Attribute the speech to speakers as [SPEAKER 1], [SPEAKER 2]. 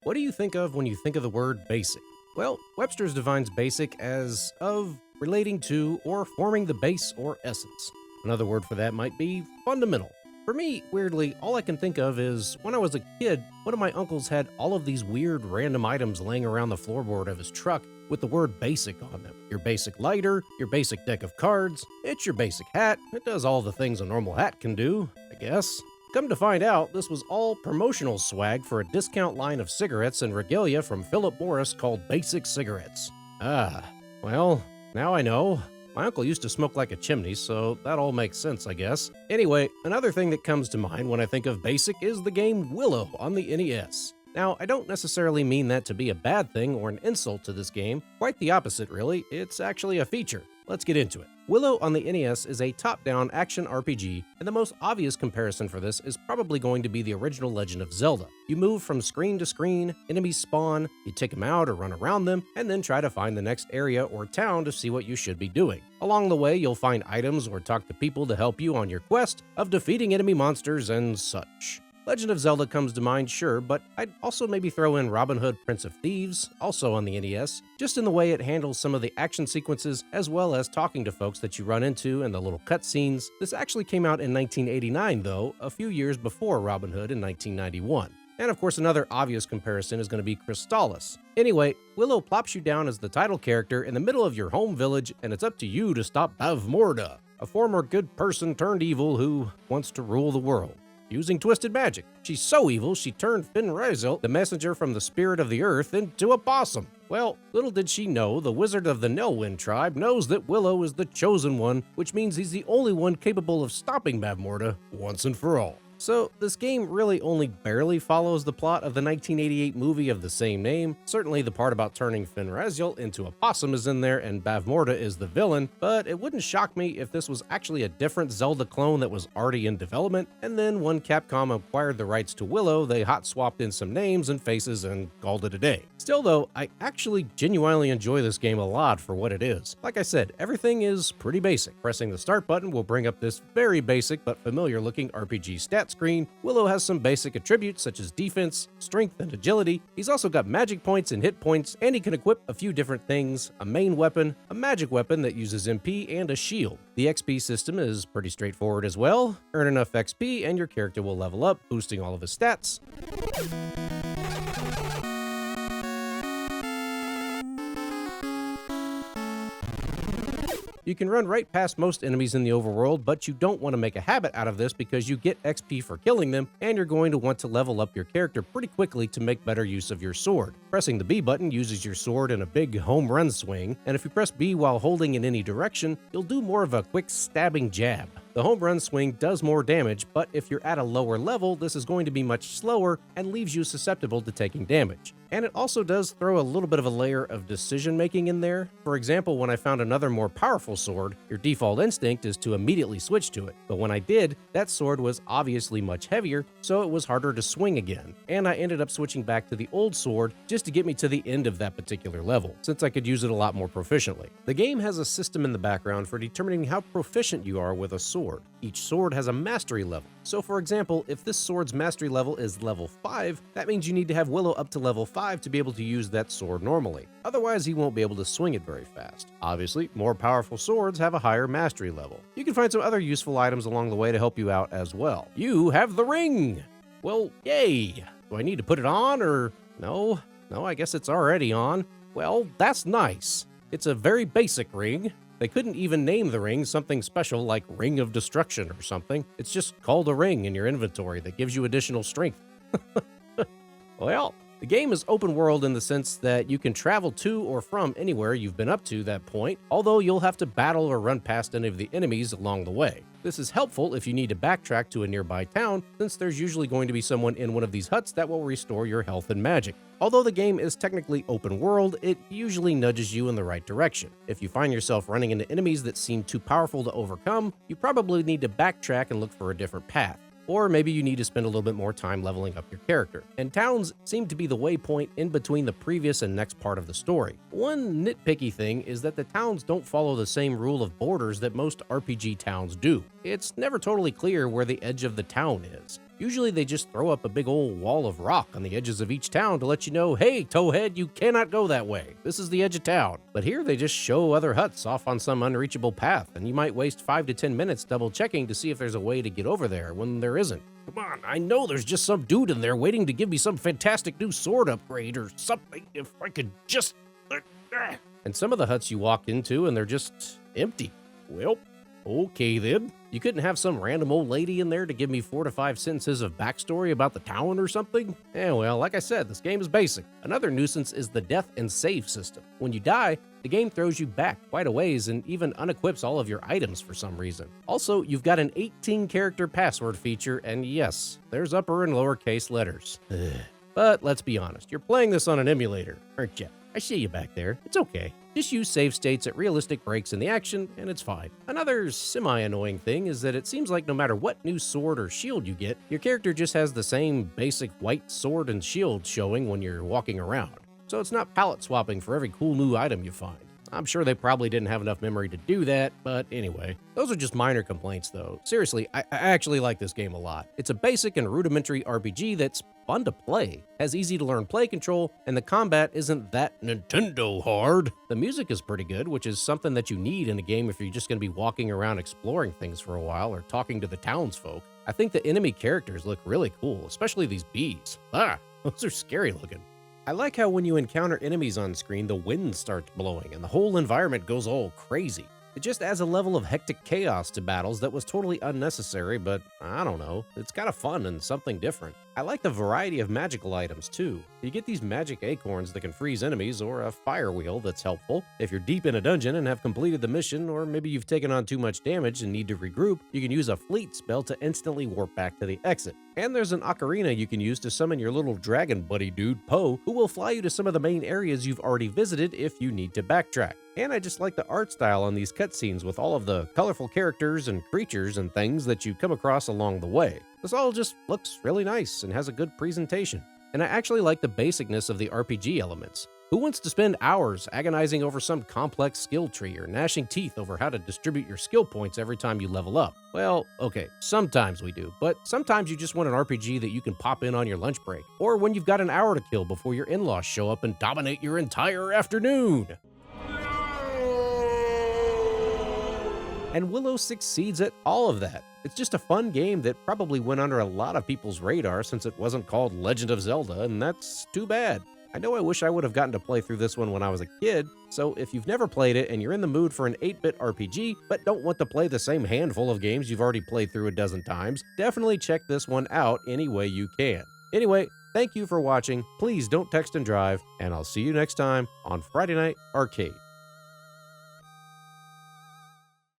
[SPEAKER 1] What do you think of when you think of the word basic? Well, Webster's defines basic as of relating to or forming the base or essence. Another word for that might be fundamental. For me, weirdly, all I can think of is when I was a kid, one of my uncles had all of these weird random items laying around the floorboard of his truck with the word basic on them. Your basic lighter, your basic deck of cards, it's your basic hat. It does all the things a normal hat can do, I guess. Come to find out, this was all promotional swag for a discount line of cigarettes and regalia from Philip Morris called Basic Cigarettes. Well, now I know. My uncle used to smoke like a chimney, so that all makes sense, I guess. Anyway, another thing that comes to mind when I think of basic is the game Willow on the NES. Now, I don't necessarily mean that to be a bad thing or an insult to this game. Quite the opposite, really. It's actually a feature. Let's get into it. Willow on the NES is a top-down action RPG, and the most obvious comparison for this is probably going to be the original Legend of Zelda. You move from screen to screen, enemies spawn, you take them out or run around them, and then try to find the next area or town to see what you should be doing. Along the way, you'll find items or talk to people to help you on your quest of defeating enemy monsters and such. Legend of Zelda comes to mind, sure, but I'd also maybe throw in Robin Hood Prince of Thieves, also on the NES, just in the way it handles some of the action sequences as well as talking to folks that you run into and the little cutscenes. This actually came out in 1989, though, a few years before Robin Hood in 1991. And of course, another obvious comparison is going to be Crystallis. Anyway, Willow plops you down as the title character in the middle of your home village, and it's up to you to stop Bavmorda, a former good person turned evil who wants to rule the world using twisted magic. She's so evil, she turned Finrazel, the messenger from the spirit of the earth, into a possum. Well, little did she know, the wizard of the Nelwyn tribe knows that Willow is the chosen one, which means he's the only one capable of stopping Bavmorda once and for all. So, this game really only barely follows the plot of the 1988 movie of the same name. Certainly the part about turning Finrazel into a possum is in there and Bavmorda is the villain, but it wouldn't shock me if this was actually a different Zelda clone that was already in development, and then when Capcom acquired the rights to Willow, they hot swapped in some names and faces and called it a day. Still though, I actually genuinely enjoy this game a lot for what it is. Like I said, everything is pretty basic. Pressing the start button will bring up this very basic but familiar looking RPG stat screen. Willow has some basic attributes such as defense, strength, and agility. He's also got magic points and hit points, and he can equip a few different things: a main weapon, a magic weapon that uses MP, and a shield. The XP system is pretty straightforward as well. Earn enough XP and your character will level up, boosting all of his stats. You can run right past most enemies in the overworld, but you don't want to make a habit out of this because you get XP for killing them, and you're going to want to level up your character pretty quickly to make better use of your sword. Pressing the B button uses your sword in a big home run swing, and if you press B while holding in any direction, you'll do more of a quick stabbing jab. The home run swing does more damage, but if you're at a lower level, this is going to be much slower and leaves you susceptible to taking damage. And it also does throw a little bit of a layer of decision making in there. For example, when I found another more powerful sword, your default instinct is to immediately switch to it. But when I did, that sword was obviously much heavier, so it was harder to swing again. And I ended up switching back to the old sword just to get me to the end of that particular level, since I could use it a lot more proficiently. The game has a system in the background for determining how proficient you are with a sword. Each sword has a mastery level. So for example, if this sword's mastery level is level 5, that means you need to have Willow up to level 5 to be able to use that sword normally. Otherwise, he won't be able to swing it very fast. Obviously, more powerful swords have a higher mastery level. You can find some other useful items along the way to help you out as well. You have the ring! Well, yay! Do I need to put it on or no? No, I guess it's already on. Well, that's nice. It's a very basic ring. They couldn't even name the ring something special like Ring of Destruction or something. It's just called a ring in your inventory that gives you additional strength. Well, the game is open world in the sense that you can travel to or from anywhere you've been up to that point, although you'll have to battle or run past any of the enemies along the way. This is helpful if you need to backtrack to a nearby town, since there's usually going to be someone in one of these huts that will restore your health and magic. Although the game is technically open world, it usually nudges you in the right direction. If you find yourself running into enemies that seem too powerful to overcome, you probably need to backtrack and look for a different path. Or maybe you need to spend a little bit more time leveling up your character. And towns seem to be the waypoint in between the previous and next part of the story. One nitpicky thing is that the towns don't follow the same rule of borders that most RPG towns do. It's never totally clear where the edge of the town is. Usually they just throw up a big old wall of rock on the edges of each town to let you know, hey, towhead, you cannot go that way. This is the edge of town. But here they just show other huts off on some unreachable path, and you might waste 5 to 10 minutes double checking to see if there's a way to get over there when there isn't. Come on, I know there's just some dude in there waiting to give me some fantastic new sword upgrade or something if I could just... And some of the huts you walk into and they're just empty. Well, okay then. You couldn't have some random old lady in there to give me 4 to 5 sentences of backstory about the town or something? Well, like I said, this game is basic. Another nuisance is the death and save system. When you die, the game throws you back quite a ways and even unequips all of your items for some reason. Also, you've got an 18-character password feature, and yes, there's upper and lowercase letters. But let's be honest, you're playing this on an emulator, aren't you? I see you back there. It's okay. Just use save states at realistic breaks in the action, and it's fine. Another semi-annoying thing is that it seems like no matter what new sword or shield you get, your character just has the same basic white sword and shield showing when you're walking around. So it's not palette swapping for every cool new item you find. I'm sure they probably didn't have enough memory to do that, but anyway. Those are just minor complaints though. Seriously, I actually like this game a lot. It's a basic and rudimentary RPG that's fun to play, has easy to learn play control, and the combat isn't that Nintendo hard. The music is pretty good, which is something that you need in a game if you're just going to be walking around exploring things for a while or talking to the townsfolk. I think the enemy characters look really cool, especially these bees. Those are scary looking. I like how when you encounter enemies on screen, the wind starts blowing and the whole environment goes all crazy. It just adds a level of hectic chaos to battles that was totally unnecessary, but I don't know, it's kind of fun and something different. I like the variety of magical items too. You get these magic acorns that can freeze enemies, or a fire wheel that's helpful. If you're deep in a dungeon and have completed the mission, or maybe you've taken on too much damage and need to regroup, you can use a fleet spell to instantly warp back to the exit. And there's an ocarina you can use to summon your little dragon buddy dude, Poe, who will fly you to some of the main areas you've already visited if you need to backtrack. And I just like the art style on these cutscenes with all of the colorful characters and creatures and things that you come across along the way. This all just looks really nice and has a good presentation. And I actually like the basicness of the RPG elements. Who wants to spend hours agonizing over some complex skill tree or gnashing teeth over how to distribute your skill points every time you level up? Well, okay, sometimes we do, but sometimes you just want an RPG that you can pop in on your lunch break, or when you've got an hour to kill before your in-laws show up and dominate your entire afternoon. And Willow succeeds at all of that. It's just a fun game that probably went under a lot of people's radar since it wasn't called Legend of Zelda, and that's too bad. I know I wish I would have gotten to play through this one when I was a kid, so if you've never played it and you're in the mood for an 8-bit RPG, but don't want to play the same handful of games you've already played through a dozen times, definitely check this one out any way you can. Anyway, thank you for watching, please don't text and drive, and I'll see you next time on Friday Night Arcade.